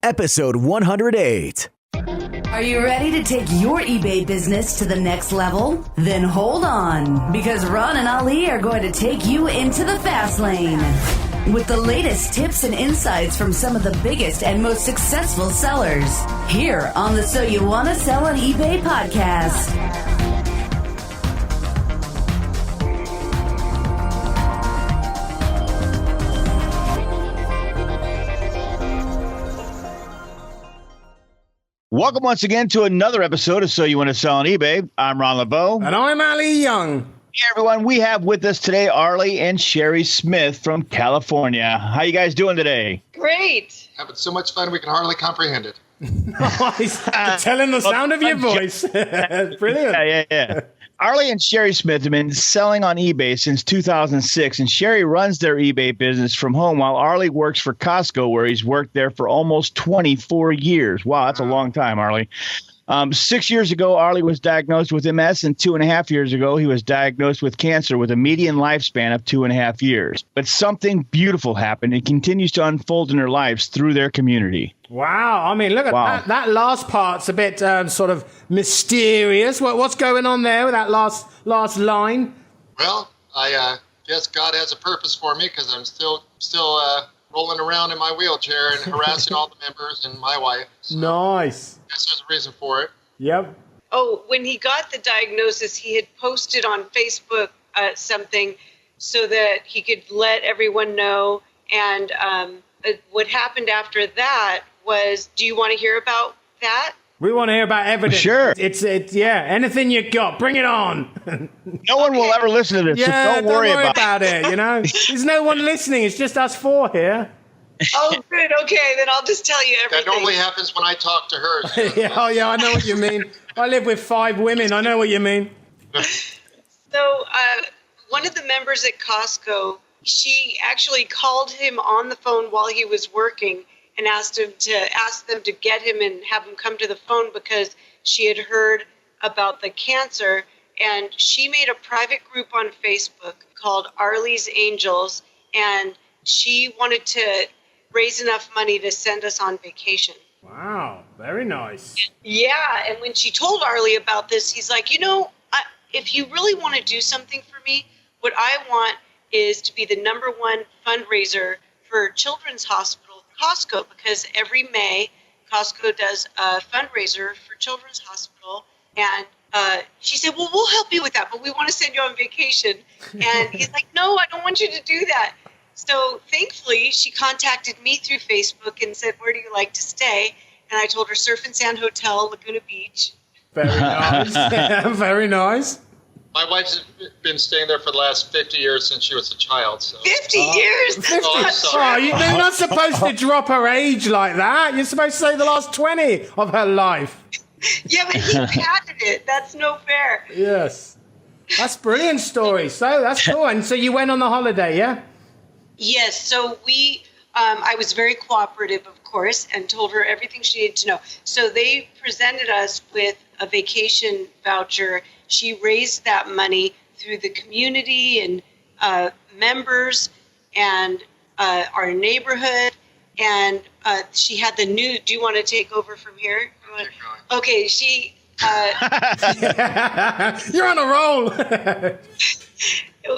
episode 108. Are you ready to take your eBay business to the next level? Then hold on, because Ron and Ali are going to take you into the fast lane with the latest tips and insights from some of the biggest and most successful sellers here on the So You Want to Sell on eBay podcast. Welcome once again to another episode of So You Want to Sell on eBay. I'm Ron LeBeau. And I'm Ali Young. Hey, everyone. We have with us today Arlie and Shari Smith from California. How you guys doing today? Great. Having so much fun we can hardly comprehend it. Nice. Telling the sound of your voice. Brilliant. Yeah. Arlie and Shari Smith have been selling on eBay since 2006, and Shari runs their eBay business from home while Arlie works for Costco, where he's worked there for almost 24 years. Wow, that's a long time, Arlie. 6 years ago, Arlie was diagnosed with MS, and 2.5 years ago, he was diagnosed with cancer with a median lifespan of 2.5 years. But something beautiful happened and continues to unfold in their lives through their community. Wow. I mean, look at that. That last part's a bit sort of mysterious. What's going on there with that last line? Well, I guess God has a purpose for me because I'm still rolling around in my wheelchair and harassing all the members and my wife. So Nice. I guess there's a reason for it. Yep. Oh, when he got the diagnosis, he had posted on Facebook something so that he could let everyone know. And what happened after that was, do you want to hear about that? We want to hear about evidence. Sure. It's anything you got, bring it on. No one will ever listen to this, so don't worry about it. You know, there's no one listening. It's just us four here. Oh, good. Okay, then I'll just tell you everything. That normally happens when I talk to her. I know what you mean. I live with 5 women. I know what you mean. So one of the members at Costco, she actually called him on the phone while he was working and asked them to get him and have him come to the phone because she had heard about the cancer. And she made a private group on Facebook called Arlie's Angels, and she wanted to raise enough money to send us on vacation. Wow, very nice. Yeah, and when she told Arlie about this, he's like, if you really want to do something for me, what I want is to be the #1 fundraiser for Children's Hospital Costco, because every May Costco does a fundraiser for Children's Hospital, and she said, well, we'll help you with that, but we want to send you on vacation. And he's like, no, I don't want you to do that. So thankfully, she contacted me through Facebook and said, where do you like to stay? And I told her Surf and Sand Hotel, Laguna Beach. Very nice. Very nice. My wife's been staying there for the last 50 years since she was a child. So. 50 years? That's not sorry. true. You're not supposed to drop her age like that. You're supposed to say the last 20 of her life. Yeah, but he padded it. That's no fair. Yes. That's a brilliant story. So that's cool. And so you went on the holiday, yeah? Yes, so I was very cooperative, of course, and told her everything she needed to know. So they presented us with a vacation voucher. She raised that money through the community and members and our neighborhood. And she had the new, do you want to take over from here? Okay, she... You're on a roll.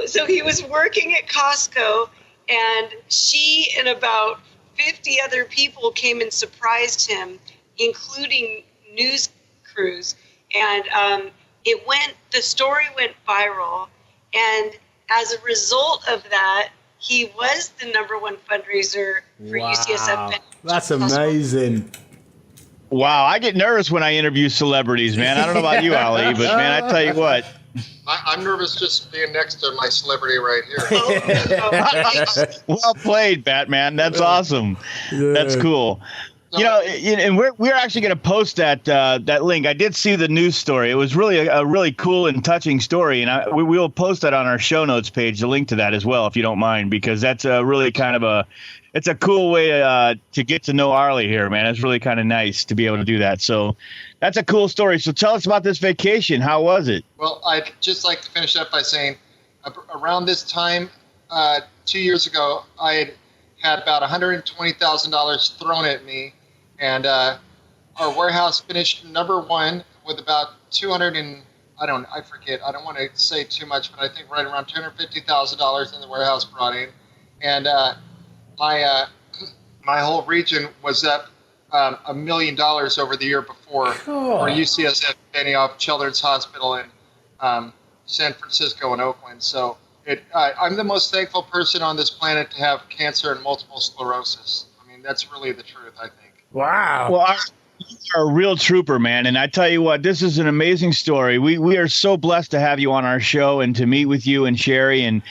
So he was working at Costco, and she and about 50 other people came and surprised him, including news crews. And the story went viral. And as a result of that, he was the #1 fundraiser for UCSF. That's amazing. Wow, I get nervous when I interview celebrities, man. I don't know about you, Ali, but man, I tell you what. I'm nervous just being next to my celebrity right here. Well played, Batman. That's awesome. Yeah. That's cool. And we're actually going to post that link. I did see the news story. It was really a really cool and touching story, and we will post that on our show notes page. The link to that as well, if you don't mind, because that's a really kind of it's a cool way to get to know Arlie here, man. It's really kind of nice to be able to do that. So that's a cool story. So tell us about this vacation. How was it? Well, I'd just like to finish up by saying around this time, 2 years ago, I had about $120,000 thrown at me. And our warehouse finished number one with about 200 and I forget. I don't want to say too much, but I think right around $250,000 in the warehouse brought in. And my whole region was up $1 million over the year before for UCSF Benioff Children's Hospital in San Francisco and Oakland. So I'm the most thankful person on this planet to have cancer and multiple sclerosis. I mean, that's really the truth, I think. Wow. Well, you're a real trooper, man. And I tell you what, this is an amazing story. We are so blessed to have you on our show and to meet with you and Shari. And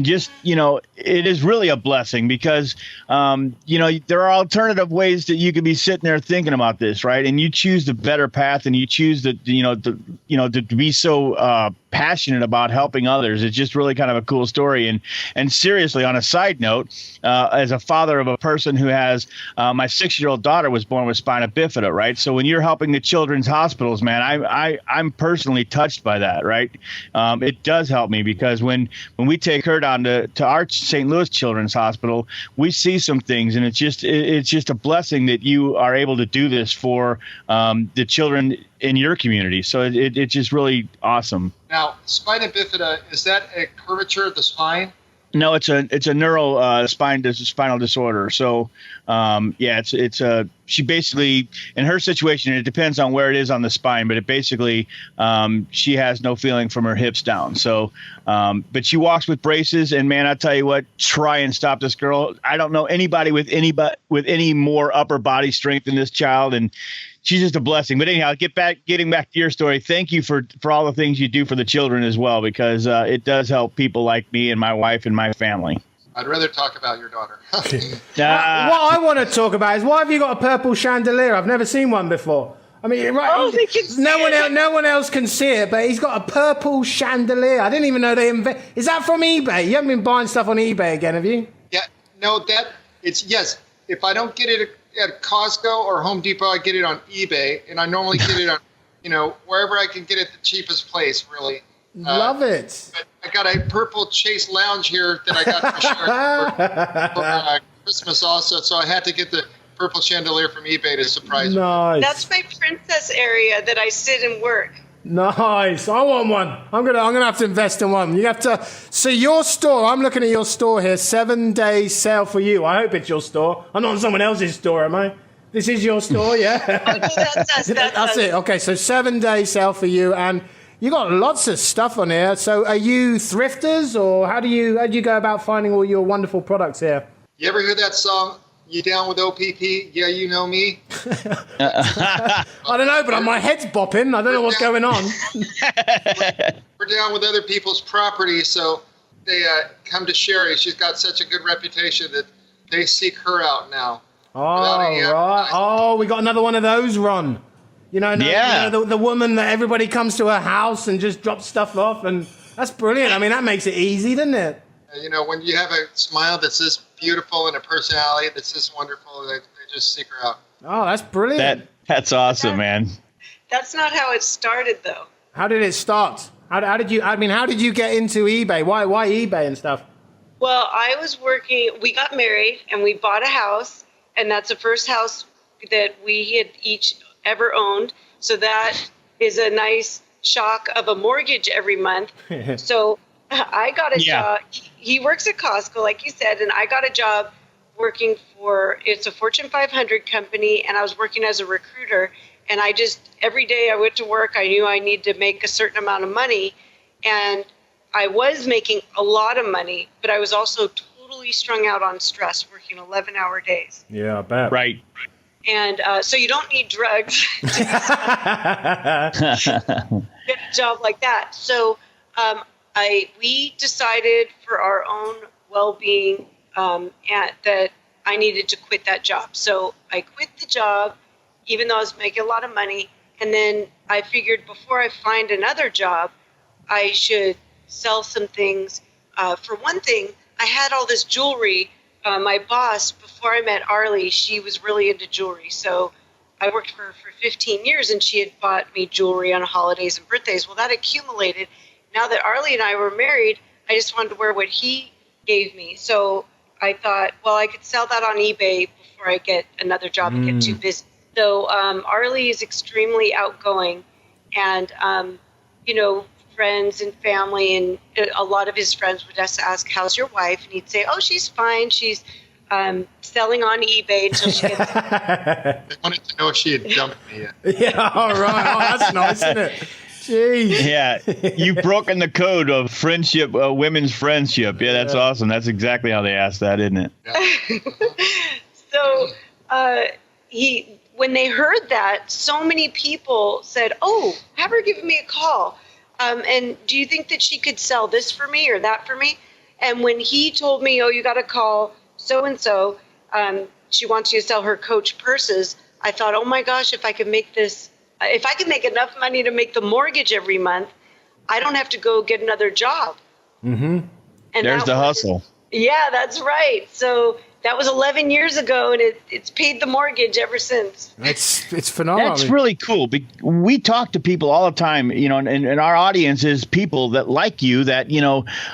just, it is really a blessing because, there are alternative ways that you could be sitting there thinking about this, right? And you choose the better path and you choose to be so passionate about helping others. It's just really kind of a cool story. And seriously, on a side note, as a father of a person who has my 6-year-old daughter was born with spina bifida, right? So when you're helping the children's hospitals, man, I'm personally touched by that, right? It does help me because when we take her down to our St. Louis Children's Hospital, we see some things, and it's just a blessing that you are able to do this for the children in your community. So it's just really awesome. Now, spina bifida, is that a curvature of the spine? No, it's a neural spinal disorder. So, she basically, in her situation, it depends on where it is on the spine, but it basically, she has no feeling from her hips down. So, but she walks with braces, and man, I tell you what, try and stop this girl. I don't know anybody with any more upper body strength than this child, and she's just a blessing. But anyhow, getting back to your story, thank you for all the things you do for the children as well, because it does help people like me and my wife and my family. I'd rather talk about your daughter. What I want to talk about is, why have you got a purple chandelier? I've never seen one before. I mean, right? No one else can see it, but he's got a purple chandelier. I didn't even know they invent. Is that from eBay? You haven't been buying stuff on eBay again, have you? Yeah, no, yes. If I don't get it at Costco or Home Depot, I get it on eBay, and I normally get it on, wherever I can get it the cheapest place, really. Love it. But I got a purple Chase Lounge here that I got for Christmas also, so I had to get the purple chandelier from eBay to surprise me. Nice. That's my princess area that I sit and work. Nice. I want one. I'm gonna have to invest in one. You have to. So your store. I'm looking at your store here. 7-day sale for you. I hope it's your store. I'm not on someone else's store, am I? This is your store, yeah. That's it. Okay. So 7-day sale for you, and you got lots of stuff on here. So are you thrifters, or how do you go about finding all your wonderful products here? You ever hear that song? You down with OPP? Yeah, you know me. I don't know, but my head's bopping. I don't know what's going on. We're down with other people's property, so they come to Shari. She's got such a good reputation that they seek her out now. Oh, right. Oh, we got another one of those, Ron. The woman that everybody comes to her house and just drops stuff off, and that's brilliant. I mean, that makes it easy, doesn't it? When you have a smile that's this beautiful and a personality that's this wonderful, they just seek her out. Oh, that's brilliant. That's awesome, man. That's not how it started, though. How did it start? How did you get into eBay? Why eBay and stuff? Well, I was working, we got married and we bought a house, and that's the first house that we had each ever owned. So that is a nice shock of a mortgage every month. So I got a job. He works at Costco, like you said, and I got a job working it's a Fortune 500 company, and I was working as a recruiter. And every day I went to work, I knew I needed to make a certain amount of money. And I was making a lot of money, but I was also totally strung out on stress, working 11-hour days. Yeah, I bet. Right. And so you don't need drugs to get a job like that. So we decided for our own well-being that I needed to quit that job. So I quit the job, even though I was making a lot of money. And then I figured before I find another job, I should sell some things. For one thing, I had all this jewelry. My boss, before I met Arlie, she was really into jewelry. So I worked for her for 15 years, and she had bought me jewelry on holidays and birthdays. Well, that accumulated. Now that Arlie and I were married, I just wanted to wear what he gave me. So I thought, well, I could sell that on eBay before I get another job and get too busy. So Arlie is extremely outgoing, and friends and family, and a lot of his friends would just ask, "How's your wife?" And he'd say, "Oh, she's fine. She's selling on eBay until she gets." They wanted to know if she had dumped me yet. Yeah, all right. Oh, that's nice, isn't it? Jeez. Yeah, you've broken the code of friendship, women's friendship. Yeah, that's awesome. That's exactly how they asked that, isn't it? Yeah. So when they heard that, so many people said, "Oh, have her give me a call. And do you think that she could sell this for me or that for me?" And when he told me, "Oh, you got to call so-and-so, she wants you to sell her Coach purses," I thought, oh my gosh, if I could make enough money to make the mortgage every month, I don't have to go get another job. Mm-hmm. And there's the hustle. Yeah, that's right. So that was 11 years ago, and it's paid the mortgage ever since. It's phenomenal. That's really cool. We talk to people all the time, and our audience is people that like you that,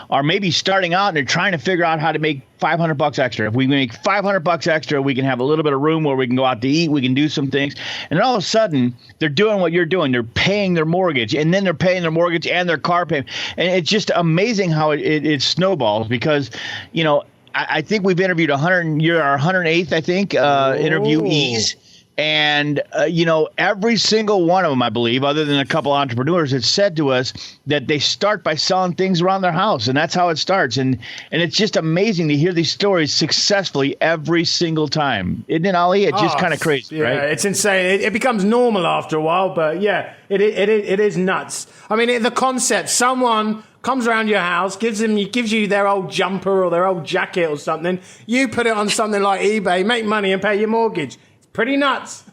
are maybe starting out and they're trying to figure out how to make $500 extra. If we make $500 extra, we can have a little bit of room where we can go out to eat. We can do some things. And all of a sudden, they're doing what you're doing. They're paying their mortgage, and then they're paying their mortgage and their car payment. And it's just amazing how it snowballs because, I think we've interviewed 100. You're our 108th, I think, interviewees. And, every single one of them, I believe, other than a couple entrepreneurs, has said to us that they start by selling things around their house. And that's how it starts. And it's just amazing to hear these stories successfully every single time. Isn't it, Ollie? It's just kind of crazy, right? Yeah, it's insane. It becomes normal after a while. But, yeah, it is nuts. I mean, the concept, someone comes around your house, gives you their old jumper or their old jacket or something. You put it on something like eBay, make money and pay your mortgage. It's pretty nuts.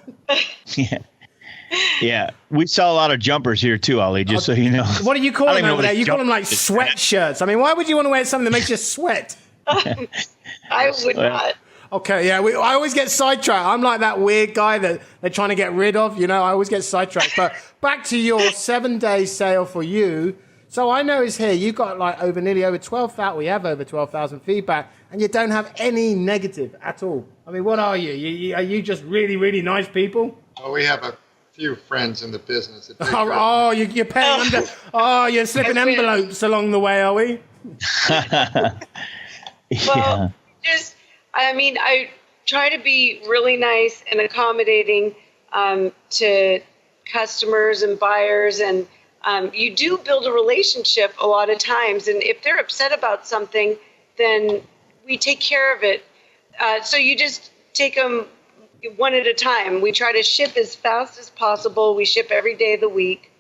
Yeah. We sell a lot of jumpers here too, Ollie, just so you know. What do you call them over there? You call them like sweatshirts. I mean, why would you want to wear something that makes you sweat? I would not. Okay, yeah, I always get sidetracked. I'm like that weird guy that they're trying to get rid of, I always get sidetracked. But back to your 7-day sale for you. So I know is here, you got nearly over 12,000, we have over 12,000 feedback, and you don't have any negative at all. I mean, what are you? Are you just really, really nice people? Well, we have a few friends in the business. You're paying under, you're slipping envelopes along the way, are we? Well, I try to be really nice and accommodating to customers and buyers, and you do build a relationship a lot of times, and if they're upset about something, then we take care of it. So you just take them one at a time. We try to ship as fast as possible. We ship every day of the week.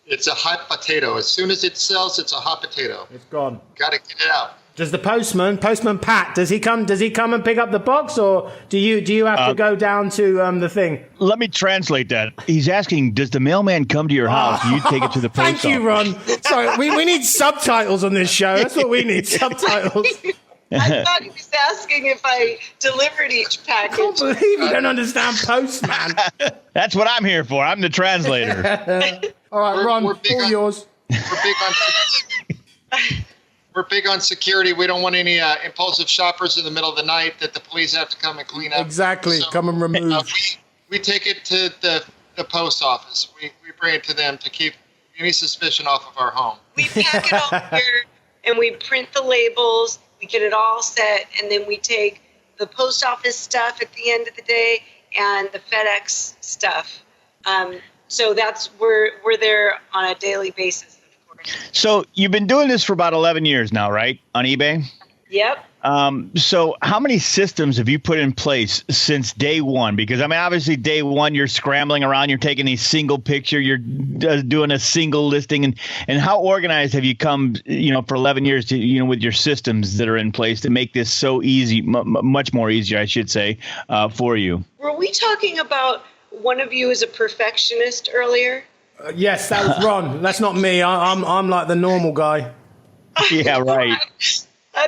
It's a hot potato. As soon as it sells, it's a hot potato. It's gone. Got to get it out. Does the postman Pat, does he come and pick up the box, or do you have to go down to the thing? Let me translate that. He's asking, does the mailman come to your house? You take it to the post office. Thank you, Ron. Sorry, we need subtitles on this show. That's what we need, subtitles. I thought he was asking if I delivered each package. I can't believe you don't understand postman. That's what I'm here for. I'm the translator. All right, Ron, all yours. We're big on security. We don't want any impulsive shoppers in the middle of the night that the police have to come and clean up. Exactly, so, come and remove. We take it to the post office. We bring it to them to keep any suspicion off of our home. We pack it all here, and we print the labels. We get it all set, and then we take the post office stuff at the end of the day and the FedEx stuff. So we're there on a daily basis. So you've been doing this for about 11 years now, right? On eBay? Yep. So how many systems have you put in place since day one? Because, obviously day one, you're scrambling around, you're taking a single picture, you're doing a single listing. And how organized have you come, for 11 years to, with your systems that are in place to make this so easy, much more easier, I should say, for you? Were we talking about one of you as a perfectionist earlier? Yes, that was Ron. That's not me. I'm like the normal guy. Yeah, right.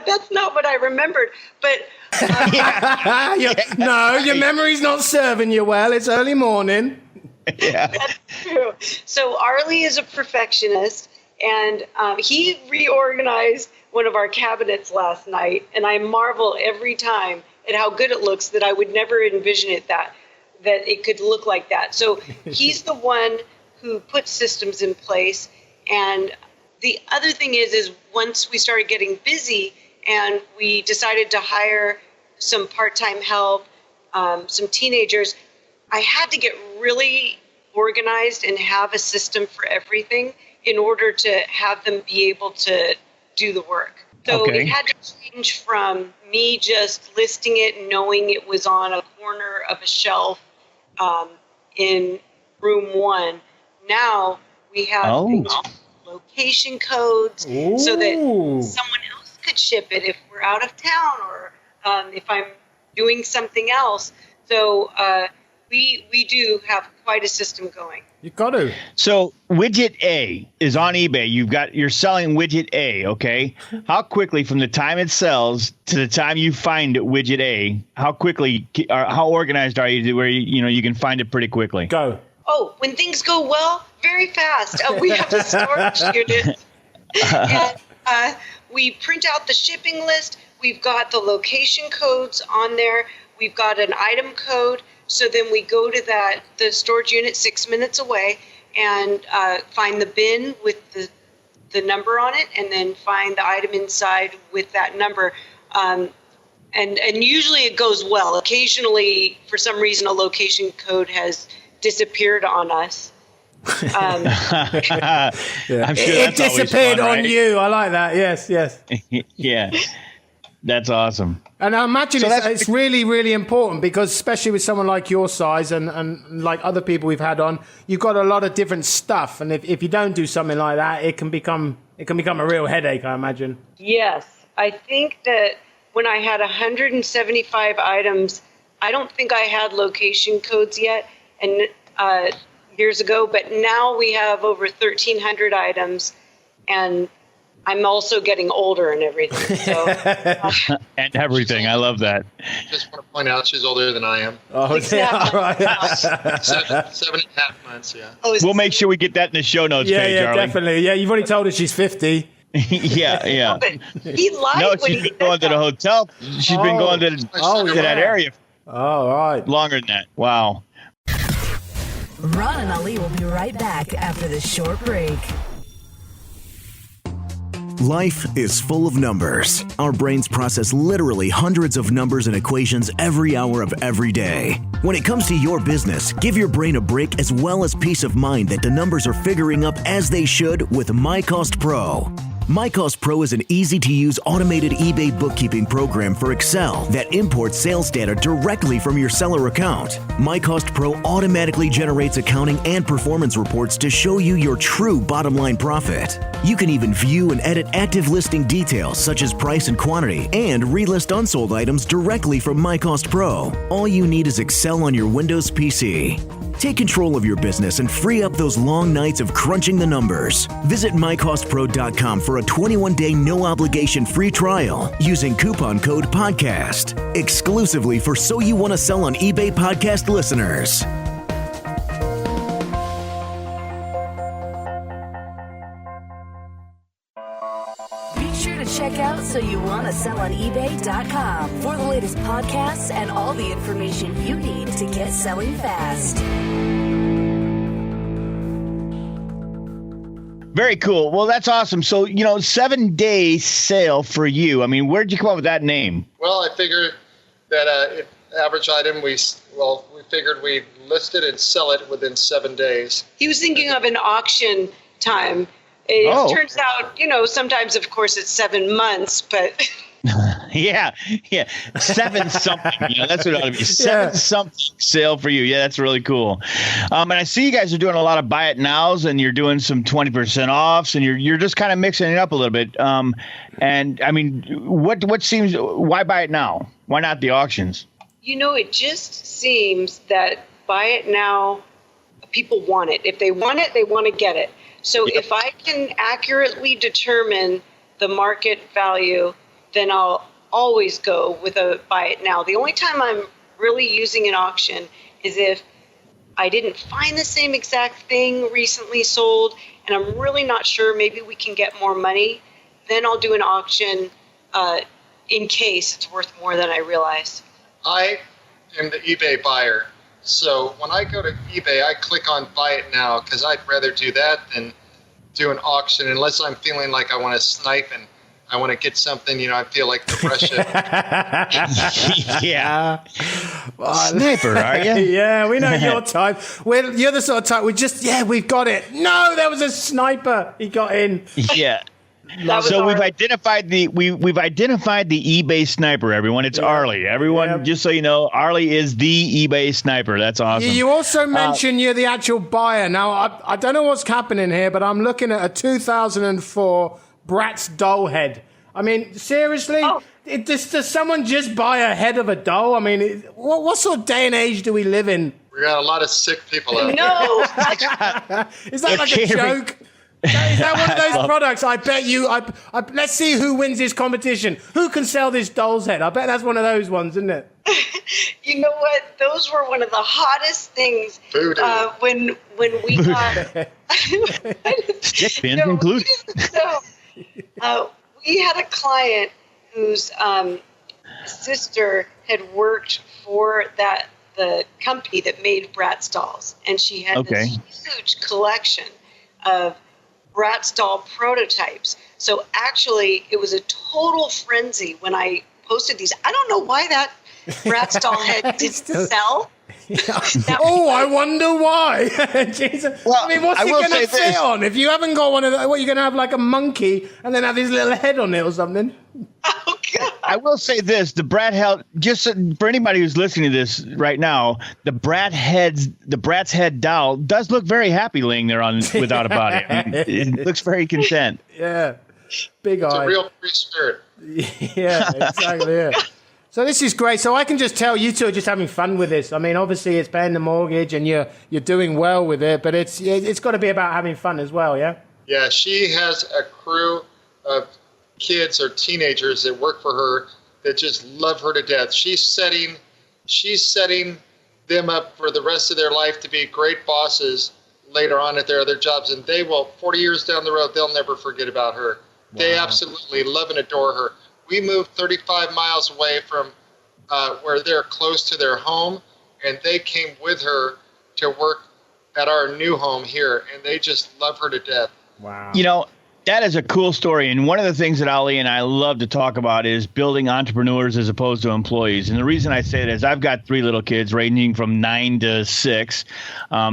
That's not what I remembered. But your memory's not serving you well. It's early morning. Yeah, that's true. So Arlie is a perfectionist, and he reorganized one of our cabinets last night, and I marvel every time at how good it looks. That I would never envision it that that it could look like that. So he's the one who put systems in place. And the other thing is once we started getting busy and we decided to hire some part-time help, some teenagers, I had to get really organized and have a system for everything in order to have them be able to do the work. So it had to change from me just listing it, knowing it was on a corner of a shelf in room 1. Now we have things like location codes so that someone else could ship it if we're out of town or if I'm doing something else. So we do have quite a system going. You got to. So widget A is on eBay. You're selling widget A, okay? How quickly from the time it sells to the time you find widget A, how quickly or how organized are you to where you can find it pretty quickly? Go. Oh, when things go well, very fast. We have a storage unit. And we print out the shipping list. We've got the location codes on there. We've got an item code. So then we go to the storage unit 6 minutes away and find the bin with the number on it, and then find the item inside with that number. And usually it goes well. Occasionally, for some reason, a location code has disappeared on us. I'm sure it disappeared fun, right? On you. I like that. Yes. Yeah. That's awesome. And I imagine it's really, really important because especially with someone like your size and like other people we've had on, you've got a lot of different stuff. And if you don't do something like that, it can become a real headache, I imagine. Yes. I think that when I had 175 items, I don't think I had location codes yet and years ago, but now we have over 1,300 items, and I'm also getting older and everything. So, and everything. I love that. Just want to point out she's older than I am. Oh, exactly. Right. 7.5 months, yeah. We'll make sure we get that in the show notes page, Yeah, Arlie. definitely. Yeah, you've already told us she's 50. Yeah. He lied. No, she's been going to the hotel. She's been going to that area. Oh, right. Longer than that. Wow. Ron and Ali will be right back after this short break. Life is full of numbers. Our brains process literally hundreds of numbers and equations every hour of every day. When it comes to your business, give your brain a break as well as peace of mind that the numbers are figuring up as they should with MyCost Pro. MyCost Pro is an easy-to-use automated eBay bookkeeping program for Excel that imports sales data directly from your seller account. MyCost Pro automatically generates accounting and performance reports to show you your true bottom-line profit. You can even view and edit active listing details such as price and quantity and relist unsold items directly from MyCost Pro. All you need is Excel on your Windows PC. Take control of your business and free up those long nights of crunching the numbers. Visit mycostpro.com for a 21-day no-obligation free trial using coupon code PODCAST, exclusively for So You Want to Sell on eBay podcast listeners. Check out So You Want to Sell on eBay.com for the latest podcasts and all the information you need to get selling fast. Very cool. Well, that's awesome. So, 7-day sale for you. I mean, where'd you come up with that name? Well, I figured that if average item, we figured we'd list it and sell it within 7 days. He was thinking of an auction time. It turns out, sometimes, of course, it's 7 months, but... Yeah. 7 something. That's what it ought to be. 7 something sale for you. Yeah, that's really cool. And I see you guys are doing a lot of buy it nows, and you're doing some 20% offs, and you're just kind of mixing it up a little bit. And I mean, why buy it now? Why not the auctions? It just seems that buy it now, people want it. If they want it, they want to get it. So if I can accurately determine the market value, then I'll always go with a buy it now. The only time I'm really using an auction is if I didn't find the same exact thing recently sold and I'm really not sure, maybe we can get more money. Then I'll do an auction in case it's worth more than I realized. I am the eBay buyer. So when I go to eBay, I click on buy it now because I'd rather do that than do an auction unless I'm feeling like I want to snipe and I want to get something, I feel like the Russia. Yeah. Well, sniper, are you? Yeah, we know your type. You're the sort of type we've got it. No, there was a sniper. He got in. Yeah. So we've identified the eBay sniper, everyone. It's Arlie. Everyone, just so you know, Arlie is the eBay sniper. That's awesome. You also mentioned you're the actual buyer. Now, I don't know what's happening here, but I'm looking at a 2004 Bratz doll head. I mean, seriously? Does someone just buy a head of a doll? I mean, what sort of day and age do we live in? We got a lot of sick people out there. No. Is that like a joke? Is that one of those products? I bet you. Let's see who wins this competition. Who can sell this doll's head? I bet that's one of those ones, isn't it? You know what? Those were one of the hottest things when we got stick pins included. We had a client whose sister had worked for the company that made Bratz dolls, and she had this huge collection of Bratz doll prototypes. So actually, it was a total frenzy when I posted these. I don't know why that Bratz doll head didn't sell. I wonder why. Jesus. Well, I mean, what's it going to fit on? If you haven't got one of those, you're going to have like a monkey and then have his little head on it or something? Oh, God. I will say this, the Bratz for anybody who's listening to this right now, the Bratz head doll does look very happy laying there without a body. I mean, it looks very content. Yeah. Big eye. It's a real free spirit. Yeah, exactly. Yeah. So this is great. So I can just tell you two are just having fun with this. I mean, obviously it's paying the mortgage and you're doing well with it, but it's got to be about having fun as well, yeah? Yeah, she has a crew of kids or teenagers that work for her that just love her to death. She's setting them up for the rest of their life to be great bosses later on at their other jobs, and they will, 40 years down the road, they'll never forget about her. Wow. They absolutely love and adore her. We moved 35 miles away from where they're close to their home, and they came with her to work at our new home here, and they just love her to death. Wow. That is a cool story. And one of the things that Ali and I love to talk about is building entrepreneurs as opposed to employees. And the reason I say that is I've got 3 little kids ranging from 9 to 6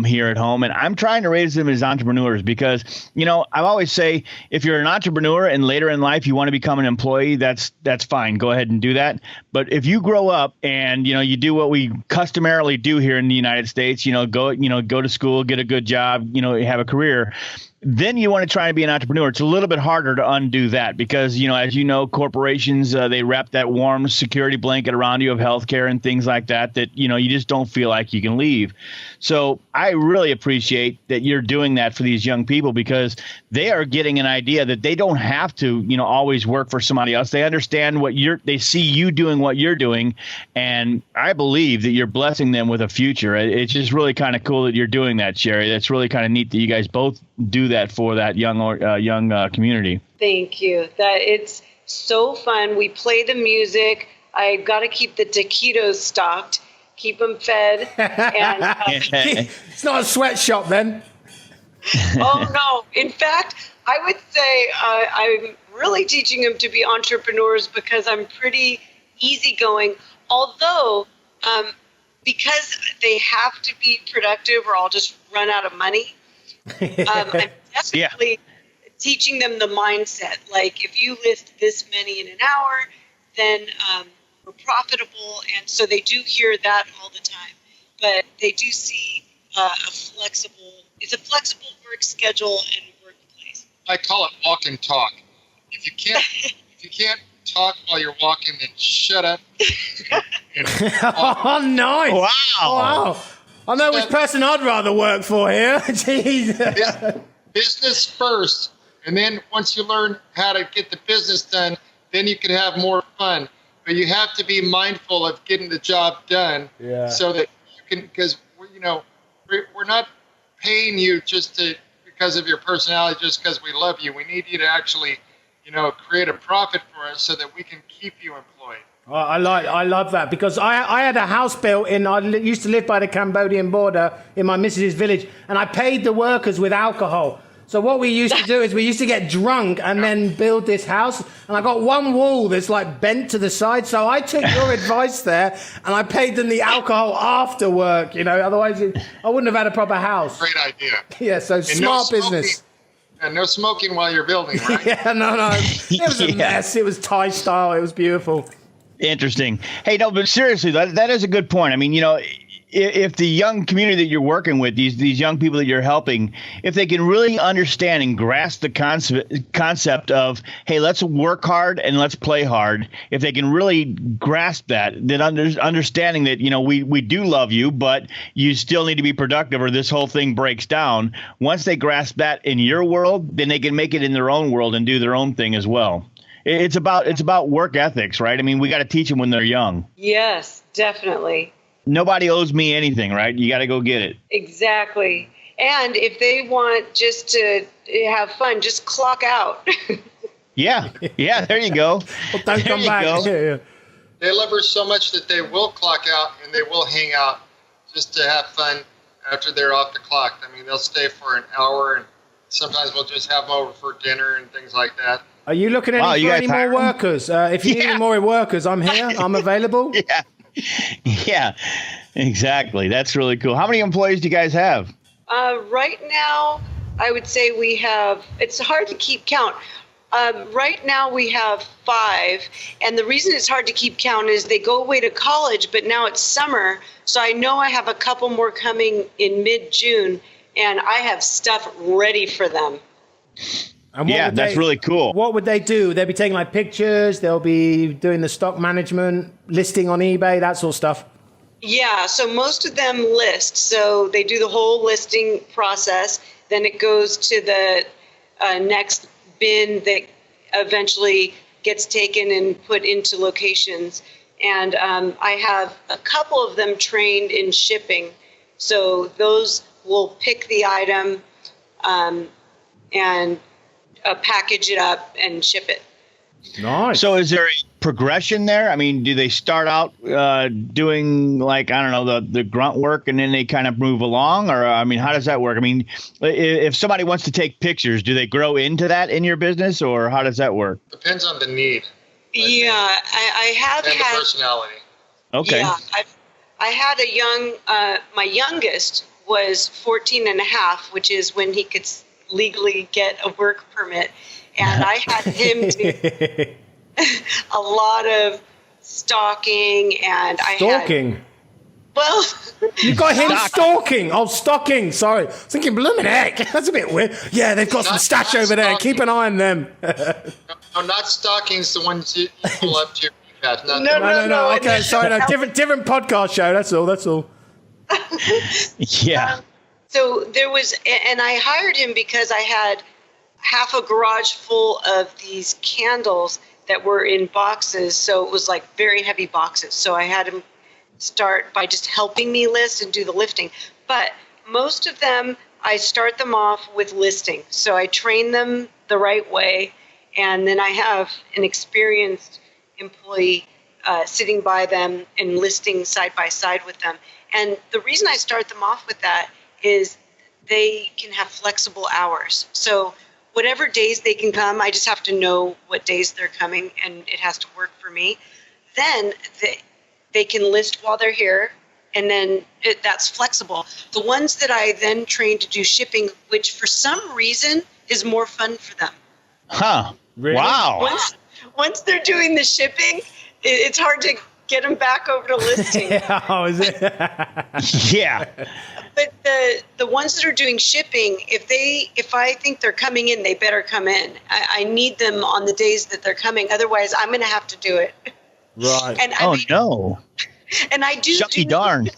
here at home. And I'm trying to raise them as entrepreneurs because, I always say if you're an entrepreneur and later in life you want to become an employee, that's fine. Go ahead and do that. But if you grow up and, you do what we customarily do here in the United States, go to school, get a good job, have a career, then you want to try to be an entrepreneur. It's a little bit harder to undo that because, as you know, corporations, they wrap that warm security blanket around you of healthcare and things like that, you just don't feel like you can leave. So I really appreciate that you're doing that for these young people because they are getting an idea that they don't have to, always work for somebody else. They understand they see you doing what you're doing. And I believe that you're blessing them with a future. It's just really kind of cool that you're doing that, Shari. That's really kind of neat that you guys both do that for that young community. Thank you. That it's so fun. We play the music. I got to keep the taquitos stocked, keep them fed. And it's not a sweatshop then. Oh no! In fact, I would say I'm really teaching them to be entrepreneurs because I'm pretty easygoing. Although, because they have to be productive, or I'll just run out of money. I'm definitely teaching them the mindset. Like if you list this many in an hour, then we're profitable. And so they do hear that all the time. But they do see it's a flexible work schedule and workplace. I call it walk and talk. If you can't talk while you're walking, then shut up. Oh, nice! Wow! I know which person I'd rather work for here. Jeez. Business first, and then once you learn how to get the business done, then you can have more fun. But you have to be mindful of getting the job done, so that you can. Because we're not paying you because of your personality, just because we love you. We need you to actually, create a profit for us so that we can keep you employed. I love that because I had a house built I used to live by the Cambodian border in my missus's village, and I paid the workers with alcohol. So what we used to do is we used to get drunk and then build this house. And I got one wall that's like bent to the side. So I took your advice there and I paid them the alcohol after work, otherwise I wouldn't have had a proper house. Great idea. Yeah, so and smart business. And no smoking while you're building, right? Yeah, no. It was a mess. It was Thai style. It was beautiful. Interesting. Hey, no, but seriously, that is a good point. I mean, if the young community that you're working with, these young people that you're helping, if they can really understand and grasp the concept of, hey, let's work hard and let's play hard. If they can really grasp that, then understanding that, we do love you, but you still need to be productive or this whole thing breaks down. Once they grasp that in your world, then they can make it in their own world and do their own thing as well. It's about work ethics, right? I mean, we got to teach them when they're young. Yes, definitely. Nobody owes me anything, right? You got to go get it. Exactly. And if they want just to have fun, just clock out. Yeah, there you go. Well, don't come back. Yeah. They love her so much that they will clock out and they will hang out just to have fun after they're off the clock. I mean, they'll stay for an hour, and sometimes we'll just have them over for dinner and things like that. Are you looking at any more workers? If you need any more workers, I'm here. I'm available. Yeah, exactly. That's really cool. How many employees do you guys have? Right now, I would say we have, it's hard to keep count. Right now we have 5. And the reason it's hard to keep count is they go away to college, but now it's summer. So I know I have a couple more coming in mid-June, and I have stuff ready for them. Yeah, that's really cool. What would they do? They'll be taking like pictures. They'll be doing the stock management, listing on eBay, that sort of stuff. Yeah, so most of them list. So they do the whole listing process. Then it goes to the next bin that eventually gets taken and put into locations. And I have a couple of them trained in shipping. So those will pick the item and package it up and ship it. Nice. So is there a progression there? I mean, do they start out doing like, I don't know, the grunt work and then they kind of move along? Or, I mean, how does that work? I mean, if somebody wants to take pictures, do they grow into that in your business or how does that work? Depends on the need. Yeah, I have and had. the personality. Okay. Yeah, I had a young, my youngest was 14 and a half, which is when he could legally get a work permit. And I had him do a lot of stalking and Stalking? Well, you got him stalking. Oh, stocking. Sorry. I was thinking, blooming heck. That's a bit weird. Yeah, they've got some stash over there. Keep an eye on them. No, not stockings, the ones you pull up to your keypad. No. Okay, sorry. No, different podcast show. That's all. Yeah. So there was, and I hired him because I had half a garage full of these candles that were in boxes. So it was like very heavy boxes. So I had him start by just helping me list and do the lifting. But most of them, I start them off with listing. So I train them the right way. And then I have an experienced employee sitting by them and listing side by side with them. And the reason I start them off with that is they can have flexible hours. So whatever days they can come, I just have to know what days they're coming, and it has to work for me. Then they can list while they're here, and then that's flexible. The ones that I then train to do shipping, which for some reason is more fun for them. Huh. Really? Wow. Once they're doing the shipping, it's hard to get them back over to listing. Oh, is it? Yeah. But the ones that are doing shipping, if I think they're coming in, they better come in. I need them on the days that they're coming. Otherwise, I'm going to have to do it. Right. And no. And I do. Shucky darn.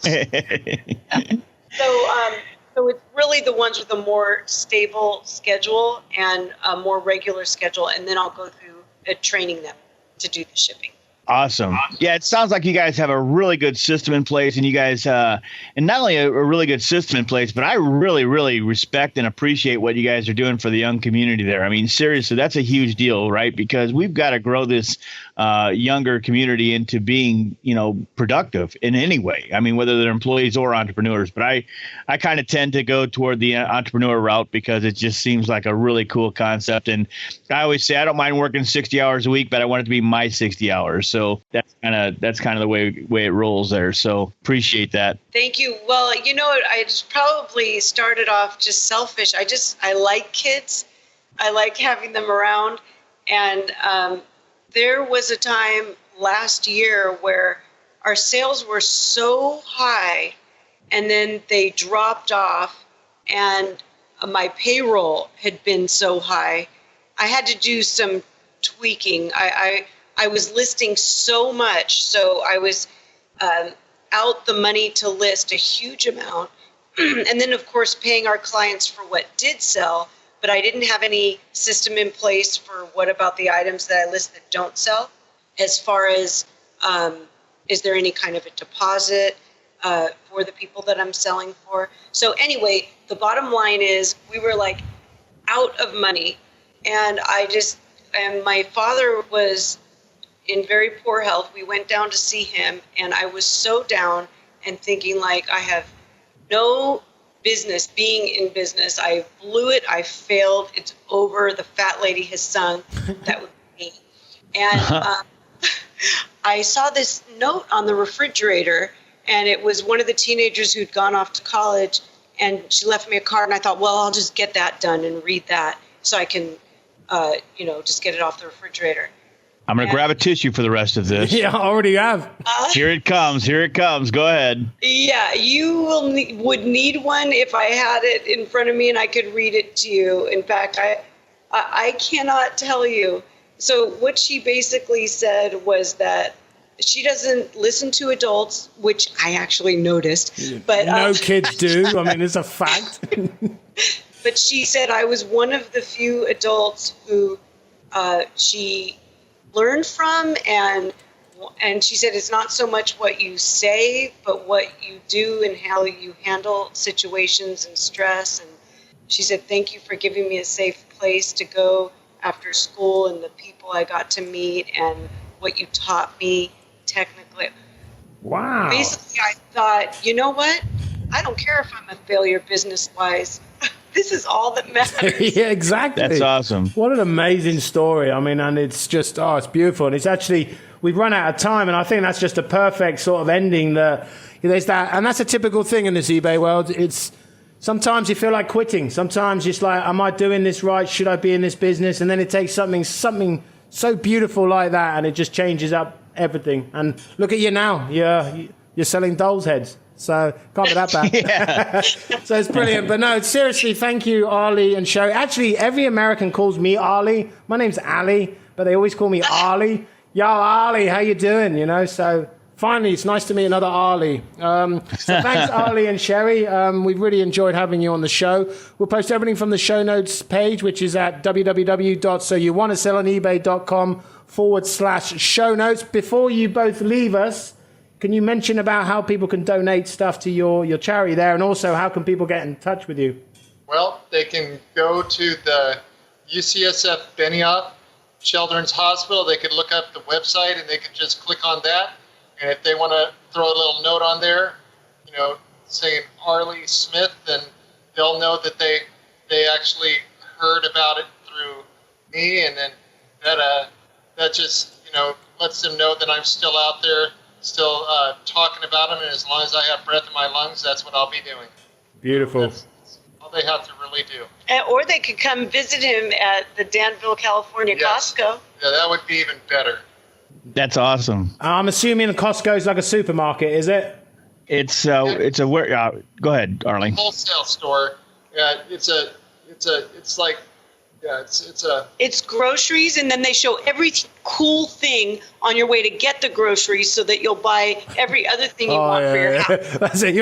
So it's really the ones with a more stable schedule and a more regular schedule, and then I'll go through training them to do the shipping. Awesome. Yeah, it sounds like you guys have a really good system in place, and you guys, and not only a really good system in place, but I really, really respect and appreciate what you guys are doing for the young community there. I mean, seriously, that's a huge deal, right? Because we've got to grow this younger community into being, productive in any way. I mean, whether they're employees or entrepreneurs, but I kind of tend to go toward the entrepreneur route because it just seems like a really cool concept. And I always say I don't mind working 60 hours a week, but I want it to be my 60 hours. So that's kind of the way it rolls there. So appreciate that. Thank you. Well, I just probably started off just selfish. I like kids. I like having them around. And there was a time last year where our sales were so high and then they dropped off, and my payroll had been so high. I had to do some tweaking. I was listing so much, so I was out the money to list a huge amount. And then, of course, paying our clients for what did sell, but I didn't have any system in place for what about the items that I list that don't sell, as far as is there any kind of a deposit for the people that I'm selling for. So anyway, the bottom line is we were like out of money, and my father was in very poor health. We went down to see him, and I was so down and thinking like I have no business being in business. I blew it. I failed. It's over. The fat lady has sung. That was me. And I saw this note on the refrigerator, and it was one of the teenagers who'd gone off to college, and she left me a card, and I thought, well, I'll just get that done and read that so I can, just get it off the refrigerator. I'm going to grab a tissue for the rest of this. Yeah, I already have. Here it comes. Go ahead. Yeah, you would need one if I had it in front of me and I could read it to you. In fact, I cannot tell you. So what she basically said was that she doesn't listen to adults, which I actually noticed. But no kids do. I mean, it's a fact. But she said I was one of the few adults who she learned from, and she said it's not so much what you say, but what you do and how you handle situations and stress. And she said, thank you for giving me a safe place to go after school, and the people I got to meet, and what you taught me technically. Wow. Basically, I thought, you know what? I don't care if I'm a failure business-wise. This is all that matters. Yeah, exactly. That's awesome. What an amazing story. I mean, and it's just, it's beautiful. And it's actually, we've run out of time, and I think that's just a perfect sort of ending. There's that, and that's a typical thing in this eBay world. It's sometimes you feel like quitting. Sometimes it's like, am I doing this right? Should I be in this business? And then it takes something so beautiful like that, and it just changes up everything. And look at you now. You're selling dolls' heads. So can't be that bad. Yeah. So it's brilliant. But no, seriously, thank you, Arlie and Shari. Actually, every American calls me Arlie. My name's Ali, but they always call me Arlie. Yo, Arlie, how you doing? So finally, it's nice to meet another Arlie. So thanks, Arlie and Shari. We've really enjoyed having you on the show. We'll post everything from the show notes page, which is at www.soyouwantasellonebay.com/show notes. Before you both leave us, can you mention about how people can donate stuff to your charity there, and also how can people get in touch with you? Well, they can go to the UCSF Benioff Children's Hospital. They can look up the website, and they can just click on that. And if they want to throw a little note on there, saying Arlie Smith, then they'll know that they actually heard about it through me, and then that just lets them know that I'm still out there, still talking about them, and as long as I have breath in my lungs, that's what I'll be doing. Beautiful. That's all they have to really do. Or they could come visit him at the Danville, California Costco. Yeah, that would be even better. That's awesome. I'm assuming Costco is like a supermarket, is it? It's a where? Go ahead, Arlie. Wholesale store. Yeah, it's groceries, and then they show cool thing on your way to get the groceries so that you'll buy every other thing you want for your house. That's it.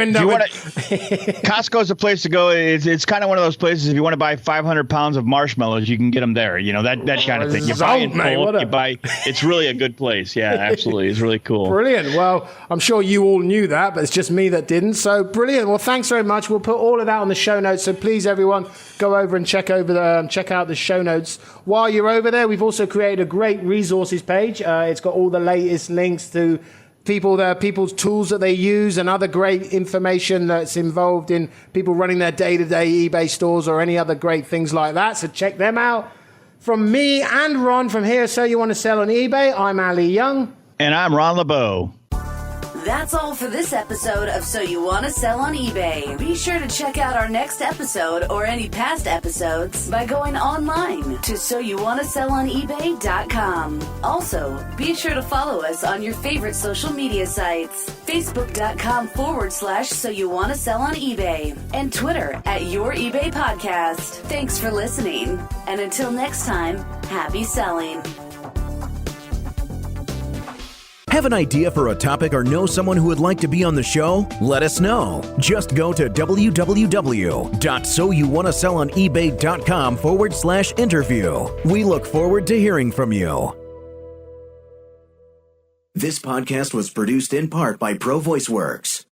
Costco's a place to go. It's kind of one of those places. If you want to buy 500 pounds of marshmallows, you can get them there. That kind of thing. You buy in bulk, you buy. It's really a good place. Yeah, absolutely. It's really cool. Brilliant. Well, I'm sure you all knew that, but it's just me that didn't. So brilliant. Well, thanks very much. We'll put all of that on the show notes. So please, everyone, go over and check out the show notes. While you're over there, we've also created a great resources page. It's got all the latest links to people's tools that they use and other great information that's involved in people running their day-to-day eBay stores or any other great things like that. So check them out. From me and Ron from Here So You Want to Sell on eBay, I'm Ali Young. And I'm Ron LeBeau. That's all for this episode of So You Want to Sell on eBay. Be sure to check out our next episode or any past episodes by going online to soyouwantasellonebay.com. Also, be sure to follow us on your favorite social media sites, facebook.com/So You Want to Sell on eBay, and Twitter @Your eBay Podcast. Thanks for listening. And until next time, happy selling. Have an idea for a topic or know someone who would like to be on the show? Let us know. Just go to www.soyouwantasellonebay.com/interview. We look forward to hearing from you. This podcast was produced in part by Pro VoiceWorks.